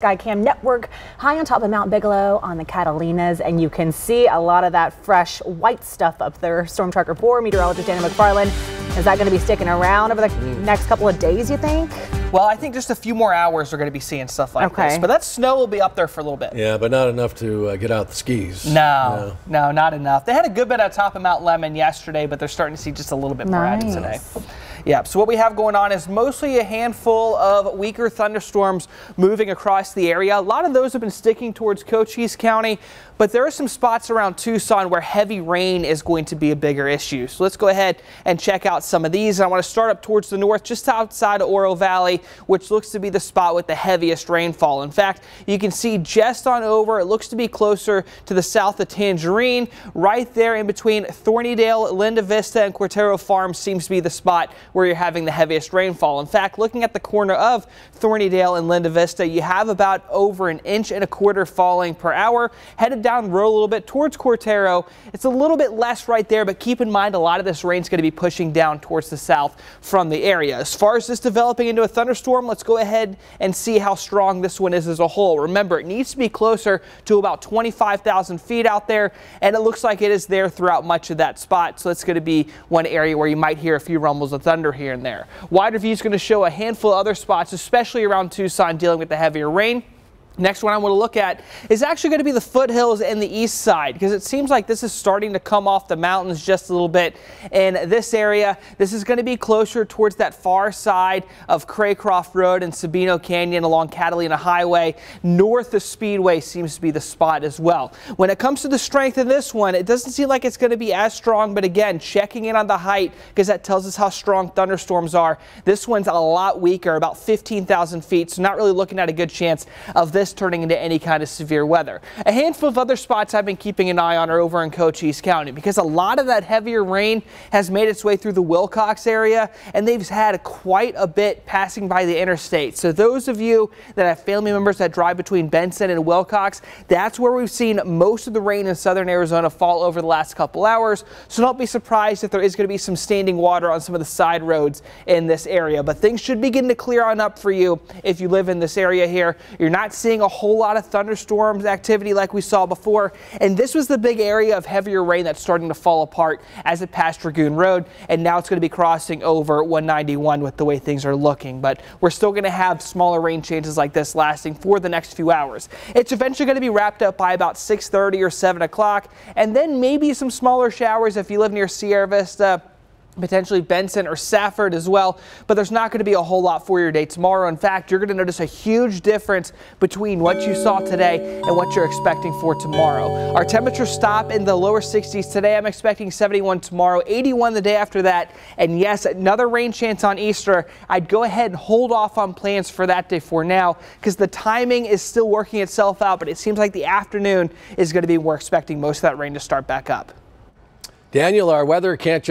Skycam network high on top of Mount Bigelow on the Catalinas, and you can see a lot of that fresh white stuff up there. Storm Tracker 4 meteorologist Dana McFarland, is that going to be sticking around over the next couple of days, you think? Well, I think just a few more hours we're going to be seeing stuff like this. But that snow will be up there for a little bit. Yeah, but not enough to get out the skis. No, not enough. They had a good bit on top of Mount Lemmon yesterday, but they're starting to see just a little bit more added today. Yeah, so what we have going on is mostly a handful of weaker thunderstorms moving across the area. A lot of those have been sticking towards Cochise County, but there are some spots around Tucson where heavy rain is going to be a bigger issue. So let's go ahead and check out some of these. And I want to start up towards the north, just outside of Oro Valley, which looks to be the spot with the heaviest rainfall. In fact, you can see just on over, it looks to be closer to the south of Tangerine. Right there in between Thornydale, Linda Vista, and Cortero Farms seems to be the spot where you're having the heaviest rainfall. In fact, looking at the corner of Thornydale and Linda Vista, you have about over 1.25 inches falling per hour. Headed down the road a little bit towards Cortero, it's a little bit less right there, but keep in mind a lot of this rain is going to be pushing down towards the south from the area. As far as this developing into a thunderstorm, let's go ahead and see how strong this one is as a whole. Remember, it needs to be closer to about 25,000 feet out there, and it looks like it is there throughout much of that spot. So it's going to be one area where you might hear a few rumbles of thunder here and there. Wider view is going to show a handful of other spots, especially around Tucson, dealing with the heavier rain. Next one I want to look at is actually going to be the foothills and the east side, because it seems like this is starting to come off the mountains just a little bit in this area. This is going to be closer towards that far side of Craycroft Road and Sabino Canyon along Catalina Highway. North of Speedway seems to be the spot as well. When it comes to the strength of this one, it doesn't seem like it's going to be as strong, but again, checking in on the height, because that tells us how strong thunderstorms are. This one's a lot weaker, about 15,000 feet, so not really looking at a good chance of this turning into any kind of severe weather. A handful of other spots I've been keeping an eye on are over in Cochise County, because a lot of that heavier rain has made its way through the Willcox area, and they've had quite a bit passing by the interstate. So those of you that have family members that drive between Benson and Willcox, that's where we've seen most of the rain in southern Arizona fall over the last couple hours. So don't be surprised if there is going to be some standing water on some of the side roads in this area, but things should begin to clear on up for you if you live in this area here. You're not seeing a whole lot of thunderstorms activity like we saw before, and this was the big area of heavier rain that's starting to fall apart as it passed Dragoon Road, and now it's going to be crossing over 191 with the way things are looking. But we're still going to have smaller rain changes like this lasting for the next few hours. It's eventually going to be wrapped up by about 6:30 or 7 o'clock, and then maybe some smaller showers if you live near Sierra Vista, potentially Benson or Safford as well, but there's not going to be a whole lot for your day tomorrow. In fact, you're going to notice a huge difference between what you saw today and what you're expecting for tomorrow. Our temperatures stop in the lower 60s today. I'm expecting 71 tomorrow, 81 the day after that, and yes, another rain chance on Easter. I'd go ahead and hold off on plans for that day for now, because the timing is still working itself out, but it seems like the afternoon is going to be where we're expecting most of that rain to start back up. Daniel, our weather can't